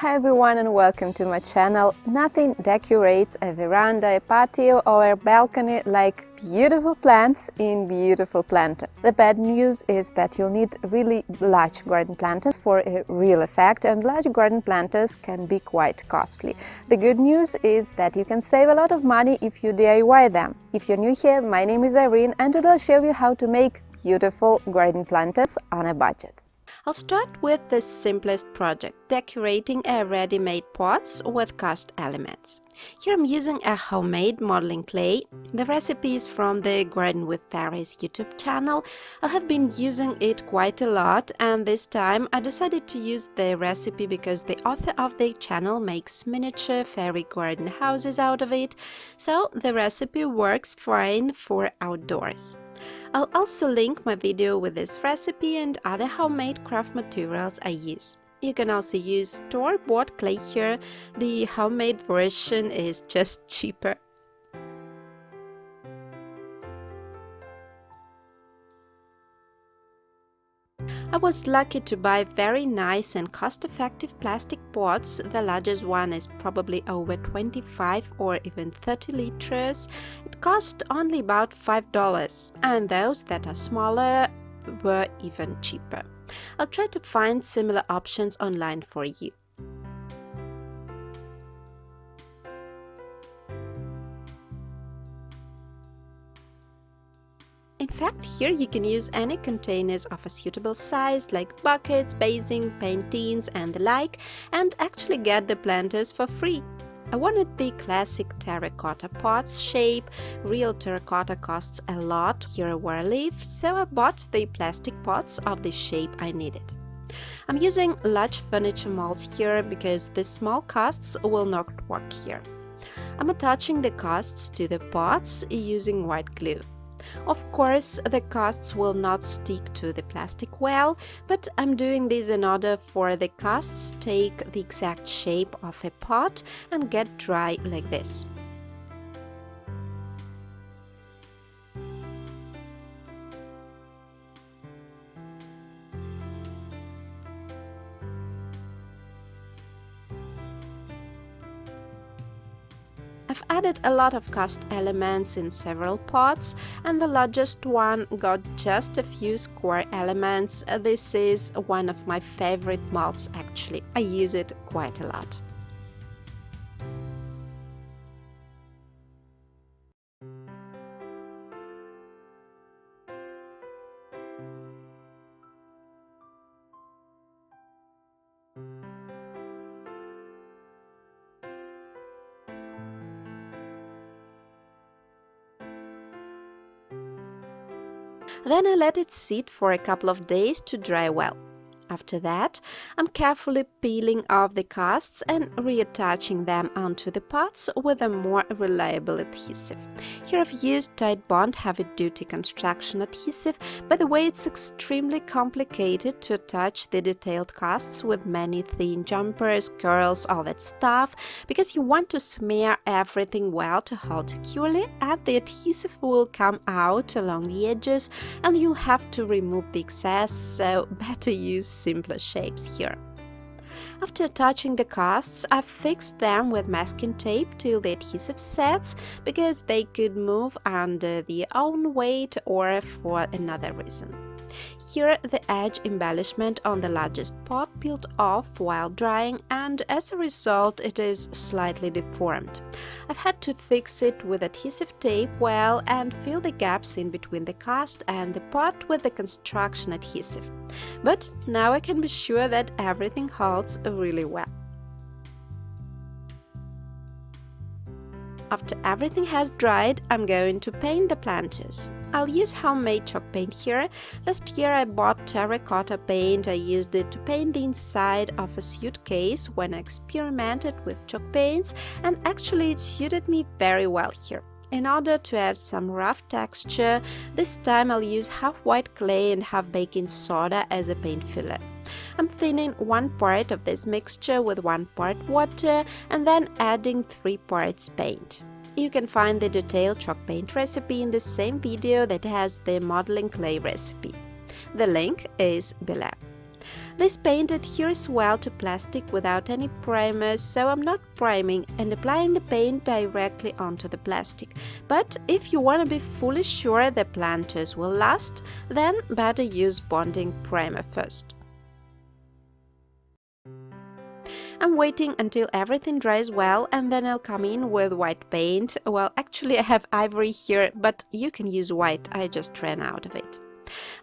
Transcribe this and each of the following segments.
Hi everyone and welcome to my channel. Nothing decorates a veranda, a patio or a balcony like beautiful plants in beautiful planters. The bad news is that you'll need really large garden planters for a real effect, and large garden planters can be quite costly. The good news is that you can save a lot of money if you DIY them. If you're new here, my name is Irene and today I'll show you how to make beautiful garden planters on a budget. I'll start with the simplest project, decorating a ready-made pots with cast elements. Here I'm using a homemade modeling clay. The recipe is from the Garden with Fairies YouTube channel. I have been using it quite a lot, and this time I decided to use the recipe because the author of the channel makes miniature fairy garden houses out of it, so the recipe works fine for outdoors. I'll also link my video with this recipe and other homemade craft materials I use. You can also use store-bought clay here. The homemade version is just cheaper. I was lucky to buy very nice and cost-effective plastic pots. The largest one is probably over 25 or even 30 liters. It cost only about $5, and those that are smaller were even cheaper. I'll try to find similar options online for you. In fact, here you can use any containers of a suitable size like buckets, basins, paint tins and the like, and actually get the planters for free. I wanted the classic terracotta pots shape. Real terracotta costs a lot here where I live, so I bought the plastic pots of the shape I needed. I'm using large furniture molds here because the small casts will not work here. I'm attaching the casts to the pots using white glue. Of course, the casts will not stick to the plastic well, but I'm doing this in order for the casts take the exact shape of a pot and get dry like this. I've added a lot of cast elements in several pots, and the largest one got just a few square elements. This is one of my favorite molds actually. I use it quite a lot. Then I let it sit for a couple of days to dry well. After that, I'm carefully peeling off the casts and reattaching them onto the pots with a more reliable adhesive. Here I've used Tide Bond heavy-duty construction adhesive. By the way, it's extremely complicated to attach the detailed casts with many thin jumpers, curls, all that stuff, because you want to smear everything well to hold securely, and the adhesive will come out along the edges and you'll have to remove the excess, so better use simpler shapes here. After attaching the casts, I've fixed them with masking tape till the adhesive sets, because they could move under their own weight or for another reason. Here the edge embellishment on the largest pot peeled off while drying, and as a result it is slightly deformed. I've had to fix it with adhesive tape well and fill the gaps in between the cast and the pot with the construction adhesive. But now I can be sure that everything holds really well. After everything has dried, I'm going to paint the planters. I'll use homemade chalk paint here. Last year I bought terracotta paint. I used it to paint the inside of a suitcase when I experimented with chalk paints, and actually it suited me very well here. In order to add some rough texture, this time I'll use half white clay and half baking soda as a paint filler. I'm thinning 1 part of this mixture with 1 part water and then adding 3 parts paint. You can find the detailed chalk paint recipe in the same video that has the modeling clay recipe. The link is below. This paint adheres well to plastic without any primer, so I'm not priming and applying the paint directly onto the plastic. But if you want to be fully sure the planters will last, then better use bonding primer first. I'm waiting until everything dries well and then I'll come in with white paint. Well, actually I have ivory here, but you can use white, I just ran out of it.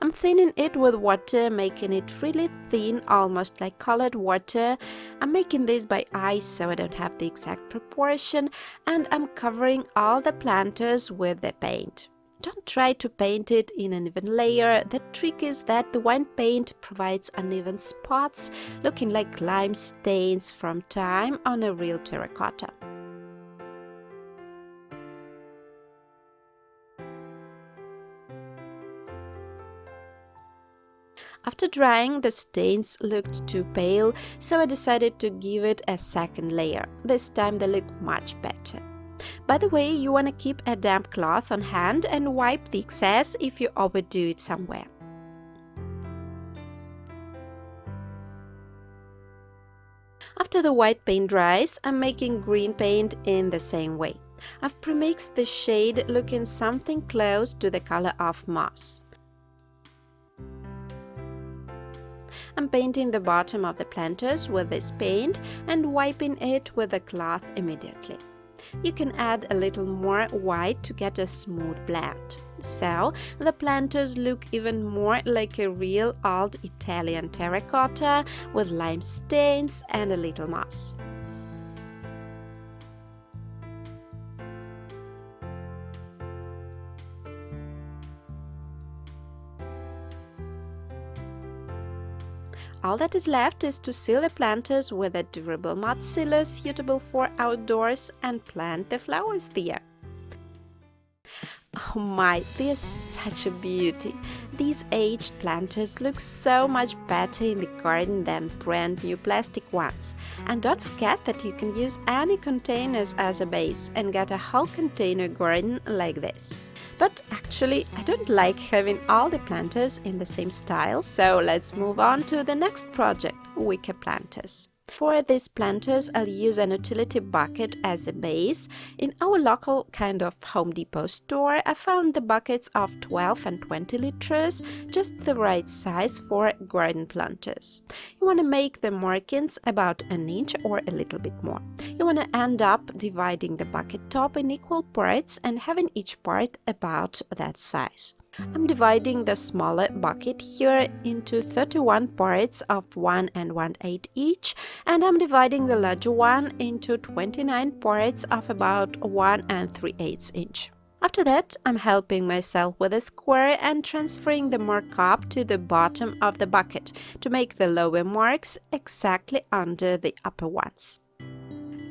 I'm thinning it with water, making it really thin, almost like colored water. I'm making this by eye, so I don't have the exact proportion, and I'm covering all the planters with the paint. Don't try to paint it in an even layer. The trick is that the white paint provides uneven spots, looking like lime stains from time on a real terracotta. After drying, the stains looked too pale, so I decided to give it a second layer. This time they look much better. By the way, you want to keep a damp cloth on hand and wipe the excess if you overdo it somewhere. After the white paint dries, I'm making green paint in the same way. I've premixed the shade looking something close to the color of moss. I'm painting the bottom of the planters with this paint and wiping it with the cloth immediately. You can add a little more white to get a smooth blend. So the planters look even more like a real old Italian terracotta with lime stains and a little moss. All that is left is to seal the planters with a durable mud sealer suitable for outdoors and plant the flowers there. Oh my, they're such a beauty! These aged planters look so much better in the garden than brand new plastic ones. And don't forget that you can use any containers as a base and get a whole container garden like this. But actually, I don't like having all the planters in the same style, so let's move on to the next project, Wicker Planters. For these planters, I'll use an utility bucket as a base. In our local kind of Home Depot store, I found the buckets of 12 and 20 liters, just the right size for garden planters. You want to make the markings about an inch or a little bit more. You want to end up dividing the bucket top in equal parts and having each part about that size. I'm dividing the smaller bucket here into 31 parts of 1 1/8 each, and I'm dividing the larger one into 29 parts of about 1 3/8 inch. After that, I'm helping myself with a square and transferring the mark up to the bottom of the bucket to make the lower marks exactly under the upper ones.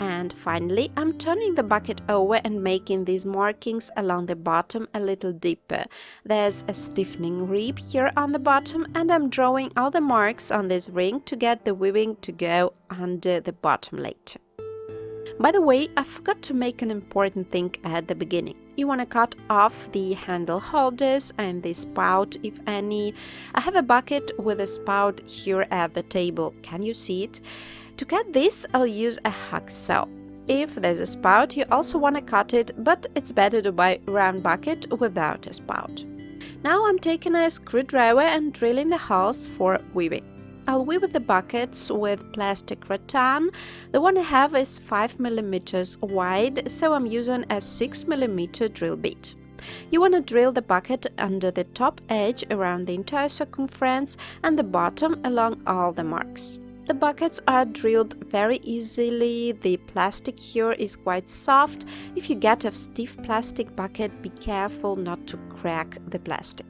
And finally, I'm turning the bucket over and making these markings along the bottom a little deeper. There's a stiffening rib here on the bottom, and I'm drawing all the marks on this ring to get the weaving to go under the bottom later. By the way, I forgot to make an important thing at the beginning. You want to cut off the handle holders and the spout, if any. I have a bucket with a spout here at the table. Can you see it? To cut this, I'll use a hacksaw. If there's a spout, you also want to cut it, but it's better to buy a round bucket without a spout. Now I'm taking a screwdriver and drilling the holes for weaving. I'll weave the buckets with plastic rattan. The one I have is 5 mm wide, so I'm using a 6 mm drill bit. You want to drill the bucket under the top edge around the entire circumference and the bottom along all the marks. The buckets are drilled very easily. The plastic here is quite soft. If you get a stiff plastic bucket, be careful not to crack the plastic.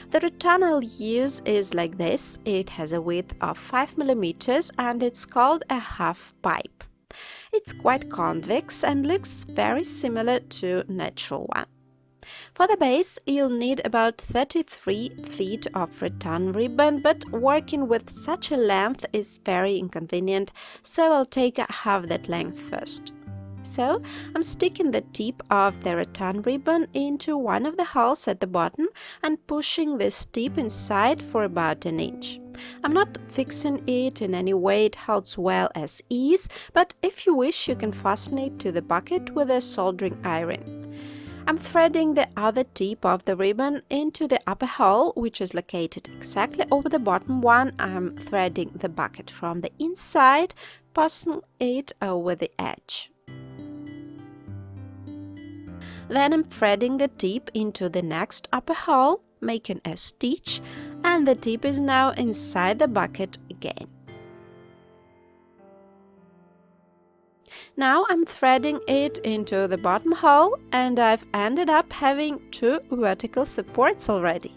The rattan I'll use is like this. It has a width of 5 mm and it's called a half pipe. It's quite convex and looks very similar to natural one. For the base, you'll need about 33 feet of rattan ribbon, but working with such a length is very inconvenient, so I'll take half that length first. So I'm sticking the tip of the rattan ribbon into one of the holes at the bottom and pushing this tip inside for about an inch. I'm not fixing it in any way, it holds well as is, but if you wish you can fasten it to the bucket with a soldering iron. I'm threading the other tip of the ribbon into the upper hole, which is located exactly over the bottom one. I'm threading the bucket from the inside, passing it over the edge. Then I'm threading the tip into the next upper hole, making a stitch, and the tip is now inside the bucket again. Now I'm threading it into the bottom hole, and I've ended up having 2 vertical supports already.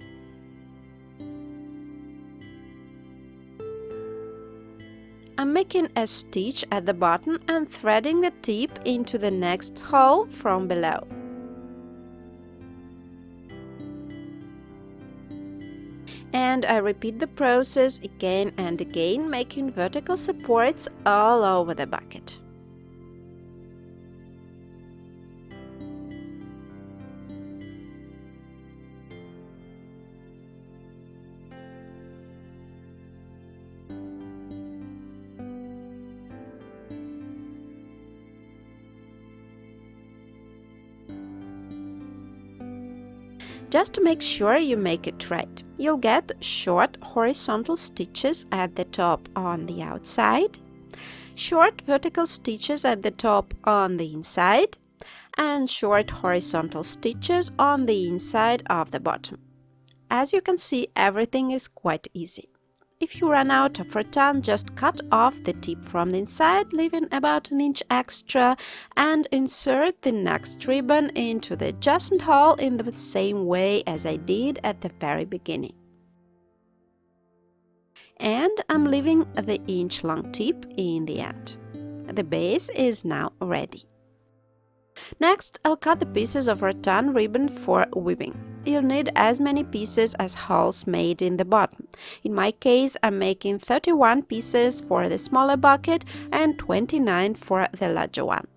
I'm making a stitch at the bottom and threading the tip into the next hole from below. And I repeat the process again and again, making vertical supports all over the bucket. Just to make sure you make it right, you'll get short horizontal stitches at the top on the outside, short vertical stitches at the top on the inside, and short horizontal stitches on the inside of the bottom. As you can see, everything is quite easy. If you run out of rattan, just cut off the tip from the inside, leaving about an inch extra, and insert the next ribbon into the adjacent hole in the same way as I did at the very beginning. And I'm leaving the inch-long tip in the end. The base is now ready. Next, I'll cut the pieces of rattan ribbon for weaving. You'll need as many pieces as holes made in the bottom. In my case, I'm making 31 pieces for the smaller bucket and 29 for the larger one.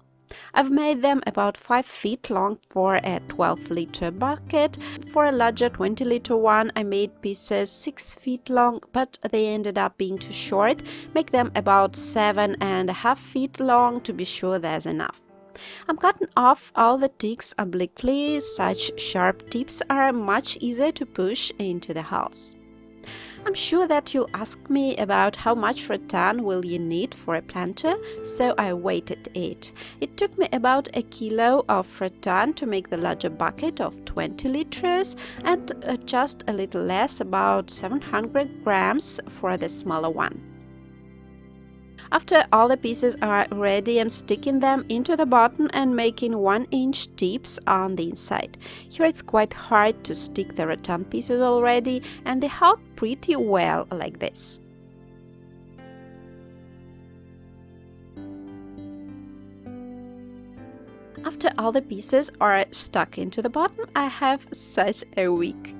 I've made them about 5 feet long for a 12-liter bucket. For a larger 20-liter one, I made pieces 6 feet long, but they ended up being too short. Make them about 7.5 feet long to be sure there's enough. I'm cutting off all the ticks obliquely. Such sharp tips are much easier to push into the holes. I'm sure that you'll ask me about how much rattan will you need for a planter, so I weighted it. It took me about a kilo of rattan to make the larger bucket of 20 liters and just a little less, about 700 grams for the smaller one. After all the pieces are ready, I'm sticking them into the bottom and making 1-inch tips on the inside. Here it's quite hard to stick the rattan pieces already, and they hold pretty well like this. After all the pieces are stuck into the bottom, I have such a wig.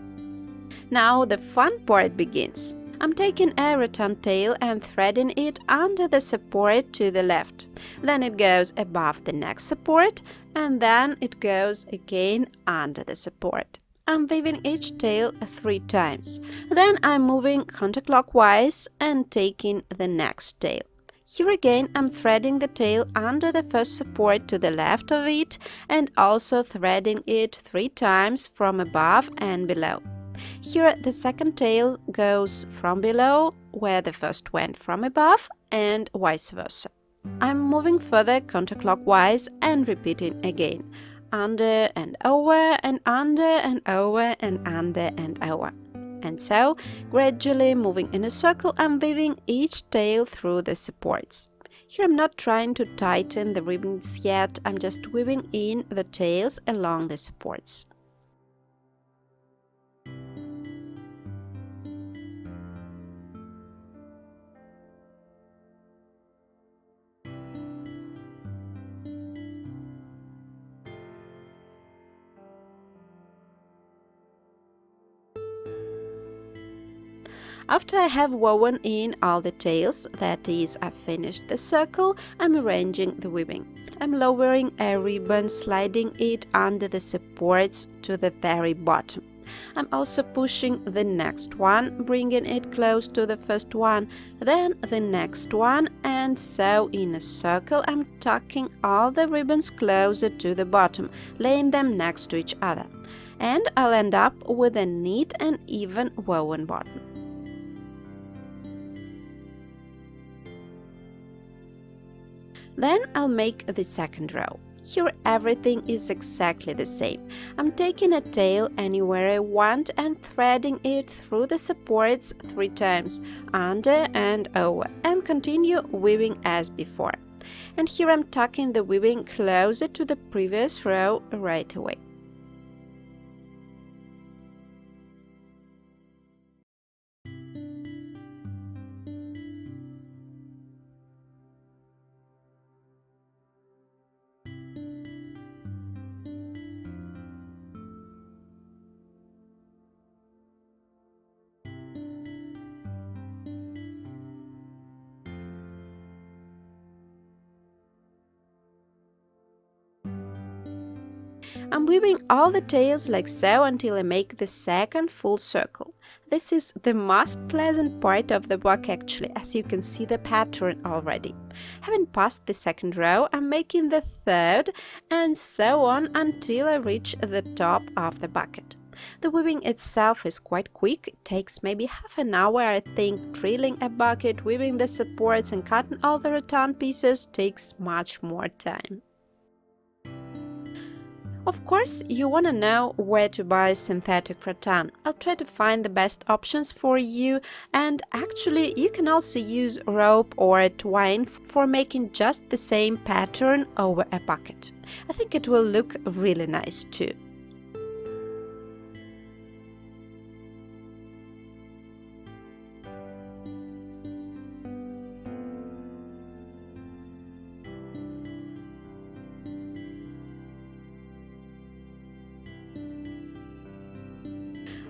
Now the fun part begins. I'm taking a rattan tail and threading it under the support to the left. Then it goes above the next support, and then it goes again under the support. I'm weaving each tail 3 times. Then I'm moving counterclockwise and taking the next tail. Here again I'm threading the tail under the first support to the left of it and also threading it 3 times from above and below. Here the second tail goes from below where the first went from above and vice versa. I'm moving further counterclockwise and repeating again. Under and over and under and over and under and over. And so, gradually moving in a circle, I'm weaving each tail through the supports. Here I'm not trying to tighten the ribbons yet, I'm just weaving in the tails along the supports. After I have woven in all the tails, that is, I've finished the circle, I'm arranging the weaving. I'm lowering a ribbon, sliding it under the supports to the very bottom. I'm also pushing the next one, bringing it close to the first one, then the next one, and so in a circle I'm tucking all the ribbons closer to the bottom, laying them next to each other. And I'll end up with a neat and even woven bottom. Then I'll make the second row. Here everything is exactly the same. I'm taking a tail anywhere I want and threading it through the supports 3 times, under and over, and continue weaving as before. And here I'm tucking the weaving closer to the previous row right away. I'm weaving all the tails like so until I make the second full circle. This is the most pleasant part of the work actually, as you can see the pattern already. Having passed the second row, I'm making the third and so on until I reach the top of the bucket. The weaving itself is quite quick, it takes maybe half an hour I think. Drilling a bucket, weaving the supports and cutting all the rattan pieces takes much more time. Of course, you want to know where to buy synthetic rattan. I'll try to find the best options for you, and actually you can also use rope or twine for making just the same pattern over a bucket. I think it will look really nice too.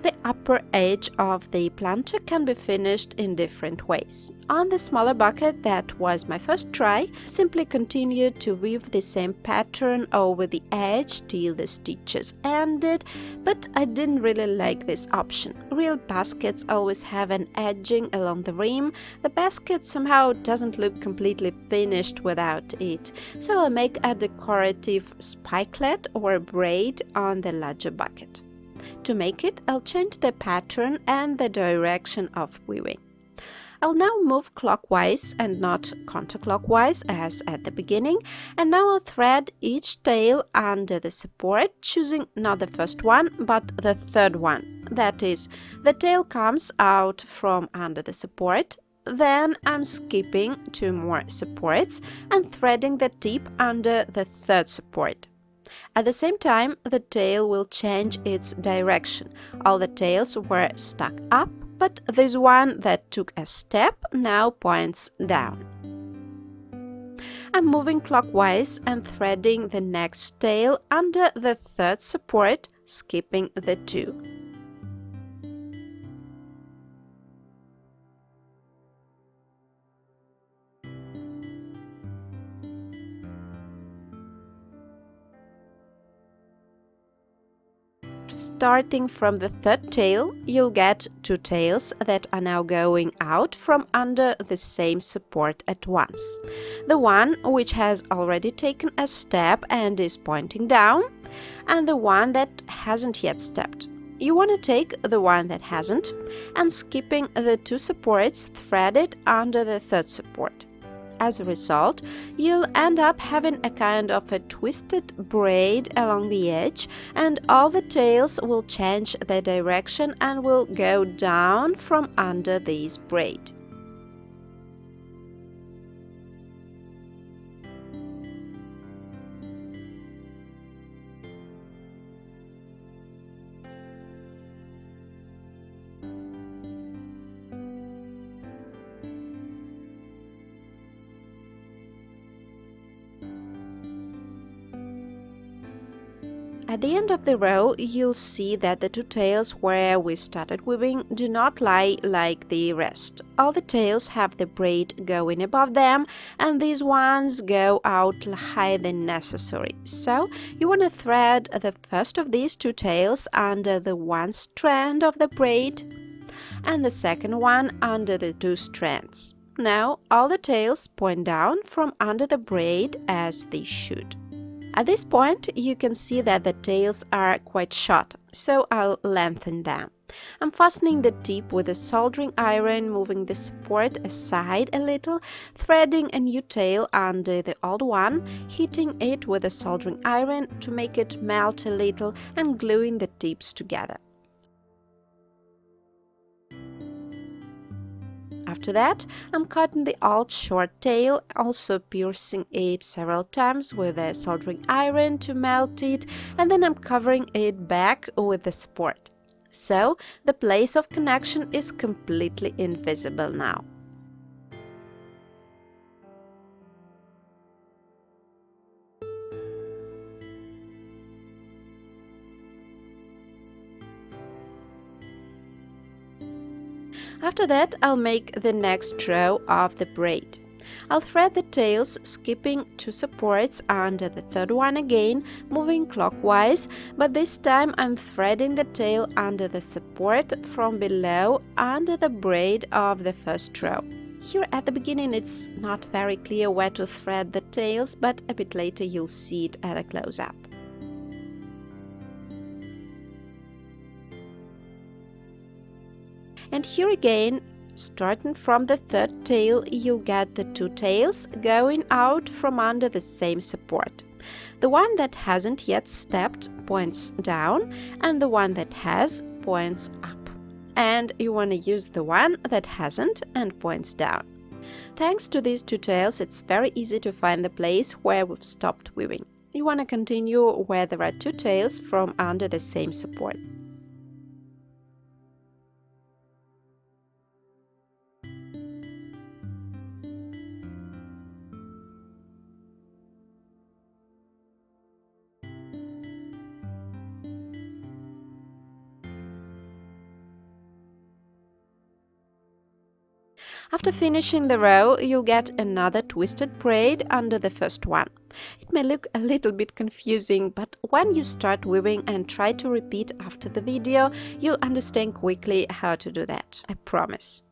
The upper edge of the planter can be finished in different ways. On the smaller bucket, that was my first try, simply continued to weave the same pattern over the edge till the stitches ended, but I didn't really like this option. Real baskets always have an edging along the rim. The basket somehow doesn't look completely finished without it, so I'll make a decorative spikelet or braid on the larger bucket. To make it, I'll change the pattern and the direction of weaving. I'll now move clockwise and not counterclockwise as at the beginning, and now I'll thread each tail under the support, choosing not the first one but the third one. That is, the tail comes out from under the support, then I'm skipping 2 more supports and threading the tip under the third support. At the same time, the tail will change its direction. All the tails were stuck up, but this one that took a step now points down. I'm moving clockwise and threading the next tail under the third support, skipping the 2. Starting from the third tail, you'll get 2 tails that are now going out from under the same support at once. The one which has already taken a step and is pointing down, and the one that hasn't yet stepped. You want to take the one that hasn't, and skipping the 2 supports, thread it under the third support. As a result, you'll end up having a kind of a twisted braid along the edge, and all the tails will change their direction and will go down from under this braid. At the end of the row, you'll see that the two tails where we started weaving do not lie like the rest. All the tails have the braid going above them, and these ones go out higher than necessary. So you want to thread the first of these two tails under the one strand of the braid and the second one under the two strands. Now all the tails point down from under the braid as they should. At this point, you can see that the tails are quite short, so I'll lengthen them. I'm fastening the tip with a soldering iron, moving the support aside a little, threading a new tail under the old one, heating it with a soldering iron to make it melt a little, and gluing the tips together. After that, I'm cutting the old short tail, also piercing it several times with a soldering iron to melt it, and then I'm covering it back with the support. So the place of connection is completely invisible now. After that, I'll make the next row of the braid. I'll thread the tails, skipping two supports under the third one again, moving clockwise, but this time I'm threading the tail under the support from below under the braid of the first row. Here at the beginning it's not very clear where to thread the tails, but a bit later you'll see it at a close-up. And here again, starting from the third tail, you'll get the two tails going out from under the same support. The one that hasn't yet stepped points down, and the one that has points up. And you want to use the one that hasn't and points down. Thanks to these two tails, it's very easy to find the place where we've stopped weaving. You want to continue where there are two tails from under the same support. After finishing the row, you'll get another twisted braid under the first one. It may look a little bit confusing, but when you start weaving and try to repeat after the video, you'll understand quickly how to do that, I promise.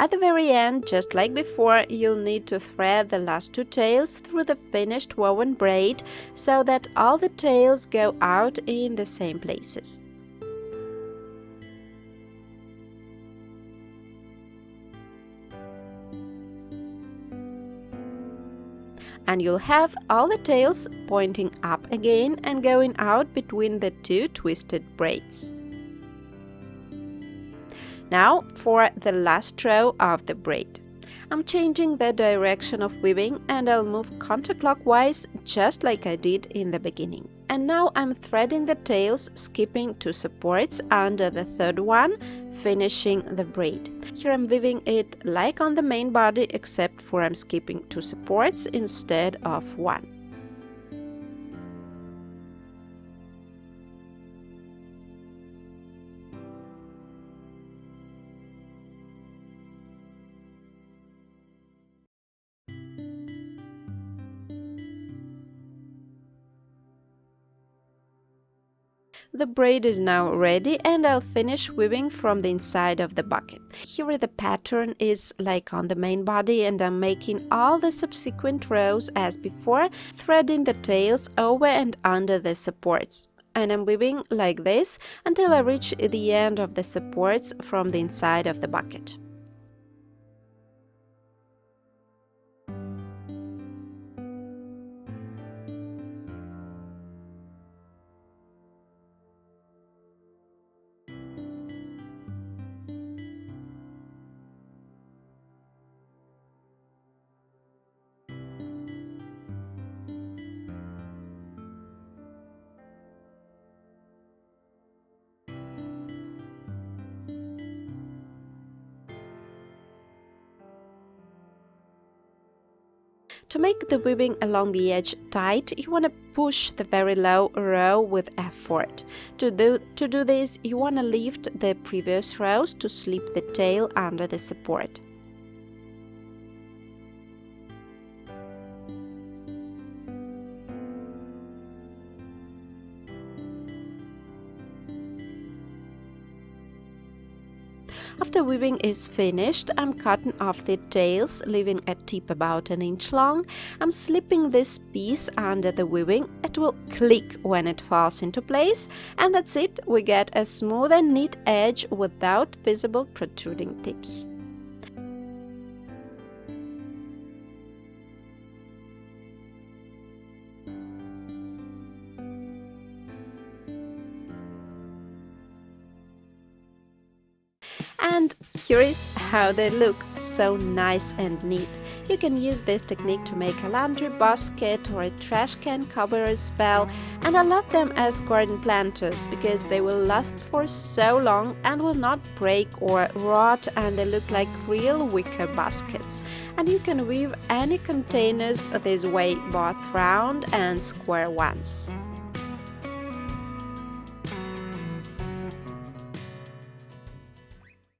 At the very end, just like before, you'll need to thread the last two tails through the finished woven braid so that all the tails go out in the same places. And you'll have all the tails pointing up again and going out between the two twisted braids. Now for the last row of the braid. I'm changing the direction of weaving and I'll move counterclockwise just like I did in the beginning. And now I'm threading the tails, skipping two supports under the third one, finishing the braid. Here I'm weaving it like on the main body, except for I'm skipping two supports instead of one. The braid is now ready and I'll finish weaving from the inside of the bucket. Here the pattern is like on the main body and I'm making all the subsequent rows as before, threading the tails over and under the supports. And I'm weaving like this until I reach the end of the supports from the inside of the bucket. To make the weaving along the edge tight, you want to push the very low row with effort. To do this, you want to lift the previous rows to slip the tail under the support. After weaving is finished, I'm cutting off the tails, leaving a tip about an inch long. I'm slipping this piece under the weaving. It will click when it falls into place, and that's it. We get a smooth and neat edge without visible protruding tips. And here is how they look, so nice and neat. You can use this technique to make a laundry basket or a trash can cover as well. And I love them as garden planters because they will last for so long and will not break or rot, and they look like real wicker baskets. And you can weave any containers this way, both round and square ones.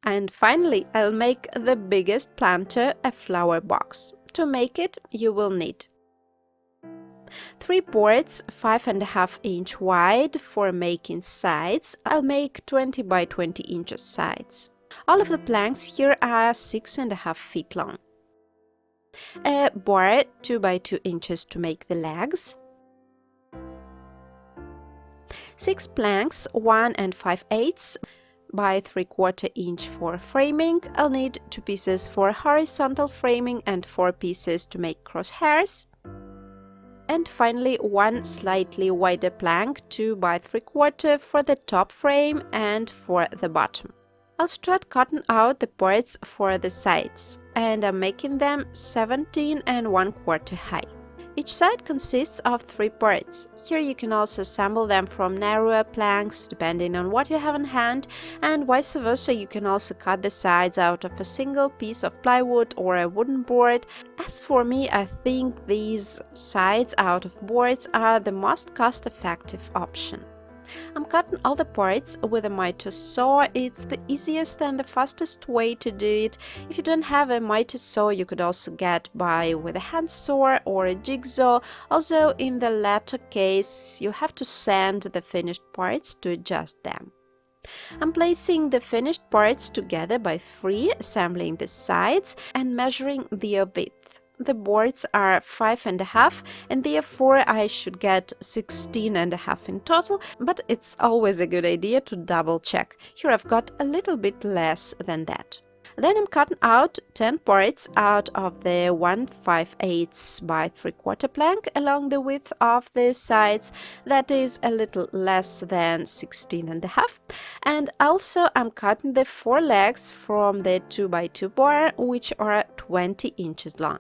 And finally, I'll make the biggest planter, a flower box. To make it, you will need 3 boards 5.5 inch wide for making sides. I'll make 20 by 20 inches sides. All of the planks here are 6.5 feet long. A board 2 by 2 inches to make the legs. 6 planks 1 5/8 by 3/4 inch for framing. I'll need 2 pieces for horizontal framing and 4 pieces to make crosshairs. And finally, 1 slightly wider plank 2 by 3/4 for the top frame and for the bottom. I'll start cutting out the boards for the sides, and I'm making them 17 1/4 high. Each side consists of 3 boards. Here you can also assemble them from narrower planks depending on what you have on hand, and vice versa. You can also cut the sides out of a single piece of plywood or a wooden board. As for me, I think these sides out of boards are the most cost-effective option. I'm cutting all the boards with a miter saw. It's the easiest and the fastest way to do it. If you don't have a miter saw, you could also get by with a hand saw or a jigsaw. Also, in the latter case, you have to sand the finished parts to adjust them. I'm placing the finished parts together by 3, assembling the sides and measuring their width. The boards are 5.5, and therefore I should get 16.5 in total, but it's always a good idea to double check. Here I've got a little bit less than that. Then I'm cutting out 10 boards out of the 1 5/8 by 3/4 plank along the width of the sides. That is a little less than 16.5. And also I'm cutting the 4 legs from the 2 by 2 board, which are 20 inches long.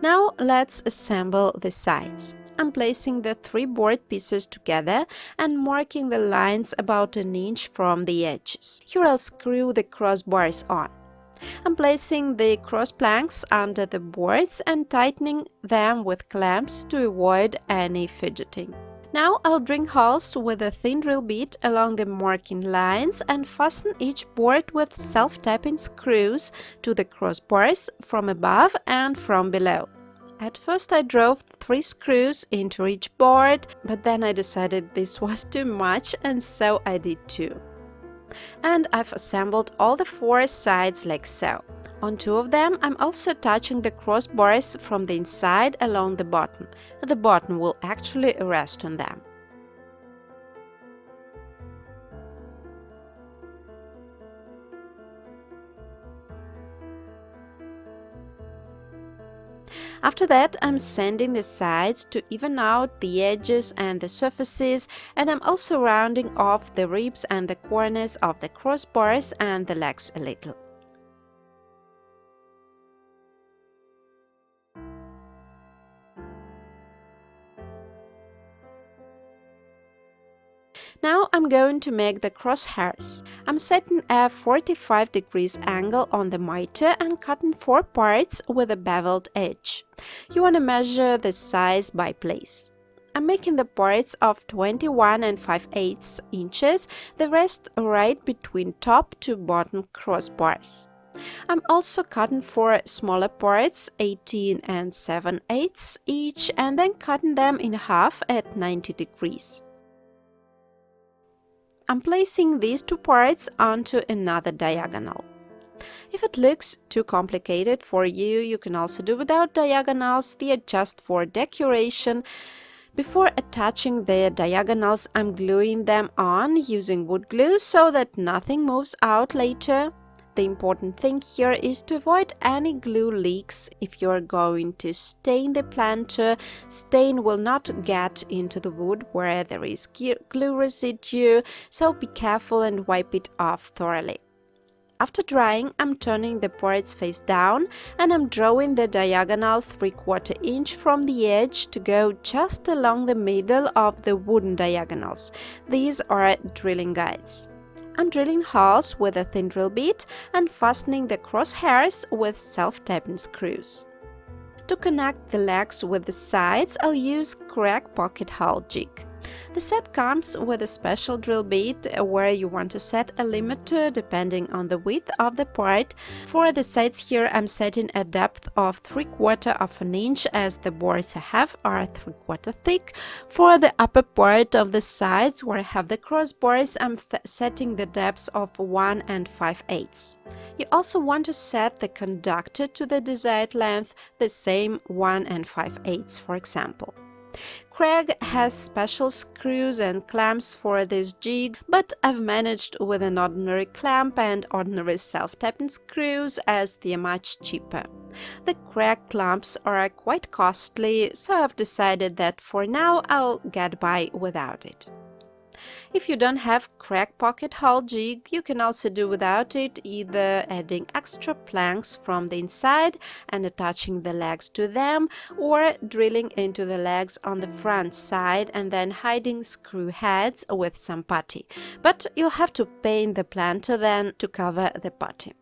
Now let's assemble the sides. I'm placing the 3 board pieces together and marking the lines about an inch from the edges. Here I'll screw the crossbars on. I'm placing the cross planks under the boards and tightening them with clamps to avoid any fidgeting. Now I'll drill holes with a thin drill bit along the marking lines and fasten each board with self-tapping screws to the crossbars from above and from below. At first I drove 3 screws into each board, but then I decided this was too much, and so I did 2. And I've assembled all the 4 sides like so. On 2 of them, I'm also attaching the crossbars from the inside along the bottom. The bottom will actually rest on them. After that, I'm sanding the sides to even out the edges and the surfaces, and I'm also rounding off the ribs and the corners of the crossbars and the legs a little. Now I'm going to make the crosshairs. I'm setting a 45 degrees angle on the miter and cutting 4 parts with a beveled edge. You want to measure the size by place. I'm making the parts of 21 and 5/8 inches, the rest right between top to bottom crossbars. I'm also cutting 4 smaller parts, 18 and 7/8 each, and then cutting them in half at 90 degrees. I'm placing these 2 parts onto another diagonal. If it looks too complicated for you, you can also do without diagonals. They are just for decoration. Before attaching the diagonals, I'm gluing them on using wood glue so that nothing moves out later. The important thing here is to avoid any glue leaks. If you're going to stain the planter, stain will not get into the wood where there is glue residue, so be careful and wipe it off thoroughly. After drying, I'm turning the parts face down and I'm drawing the diagonal 3/4 inch from the edge to go just along the middle of the wooden diagonals. These are drilling guides. I'm drilling holes with a thin drill bit and fastening the crosshairs with self-tapping screws. To connect the legs with the sides, I'll use crack pocket hole jig. The set comes with a special drill bit where you want to set a limiter depending on the width of the part. For the sides here, I'm setting a depth of 3/4 of an inch as the boards I have are 3/4 thick. For the upper part of the sides where I have the crossbars, I'm setting the depths of 1 and 5/8. You also want to set the conductor to the desired length, the same 1 and 5/8 for example. Craig has special screws and clamps for this jig, but I've managed with an ordinary clamp and ordinary self-tapping screws as they are much cheaper. The Craig clamps are quite costly, so I've decided that for now I'll get by without it. If you don't have crack pocket hole jig, you can also do without it, either adding extra planks from the inside and attaching the legs to them, or drilling into the legs on the front side and then hiding screw heads with some putty. But you'll have to paint the planter then to cover the putty.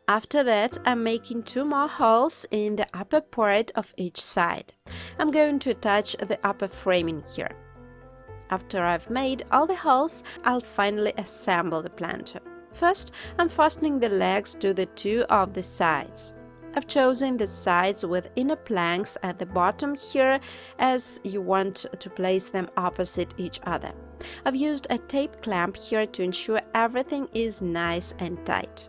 After that, I'm making 2 more holes in the upper part of each side. I'm going to attach the upper framing here. After I've made all the holes, I'll finally assemble the planter. First, I'm fastening the legs to the 2 of the sides. I've chosen the sides with inner planks at the bottom here, as you want to place them opposite each other. I've used a tape clamp here to ensure everything is nice and tight.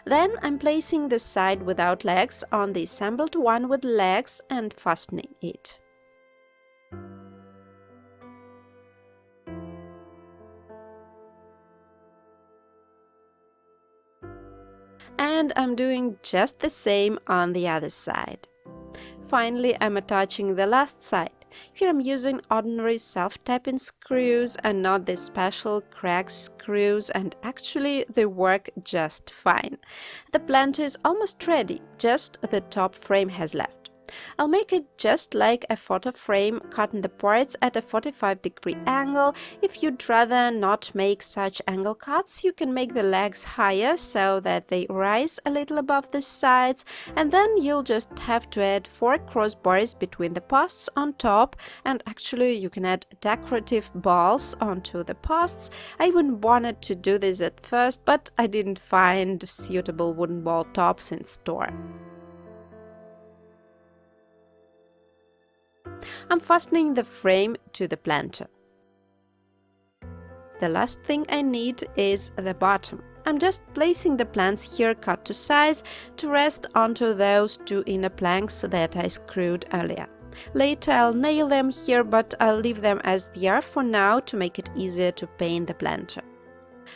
Then I'm placing the side without legs on the assembled one with legs and fastening it. And I'm doing just the same on the other side. Finally, I'm attaching the last side. Here I'm using ordinary self-tapping screws and not the special crack screws, and actually they work just fine. The planter is almost ready, just the top frame has left. I'll make it just like a photo frame, cutting the parts at a 45-degree angle. If you'd rather not make such angle cuts, you can make the legs higher so that they rise a little above the sides, and then you'll just have to add 4 crossbars between the posts on top, and actually you can add decorative balls onto the posts. I even wanted to do this at first, but I didn't find suitable wooden ball tops in store. I'm fastening the frame to the planter. The last thing I need is the bottom. I'm just placing the plants here cut to size to rest onto those 2 inner planks that I screwed earlier. Later I'll nail them here, but I'll leave them as they are for now to make it easier to paint the planter.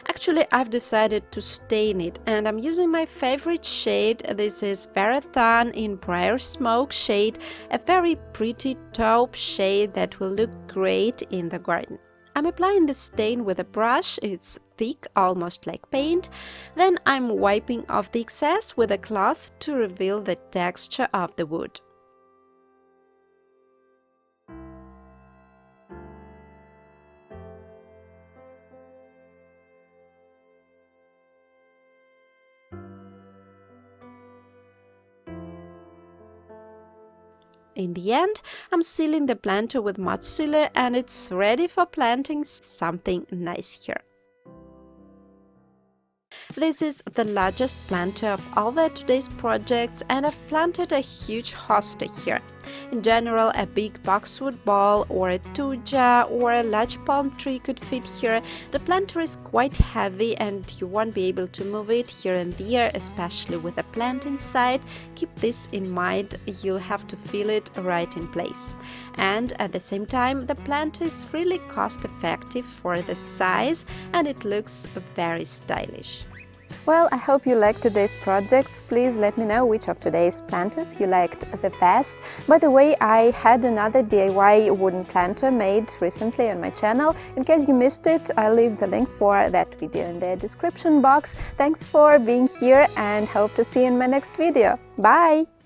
Actually, I've decided to stain it, and I'm using my favorite shade. This is rattan in Briar Smoke shade, a very pretty taupe shade that will look great in the garden. I'm applying the stain with a brush. It's thick, almost like paint. Then I'm wiping off the excess with a cloth to reveal the texture of the wood. In the end, I'm sealing the planter with mud sealer, and it's ready for planting something nice here. This is the largest planter of all the today's projects, and I've planted a huge hosta here. In general, a big boxwood ball or a 2-jar or a large palm tree could fit here. The planter is quite heavy and you won't be able to move it here and there, especially with a plant inside. Keep this in mind, you'll have to feel it right in place. And at the same time, the planter is really cost effective for the size and it looks very stylish. Well, I hope you liked today's projects. Please let me know which of today's planters you liked the best. By the way, I had another DIY wooden planter made recently on my channel. In case you missed it, I'll leave the link for that video in the description box. Thanks for being here and hope to see you in my next video. Bye!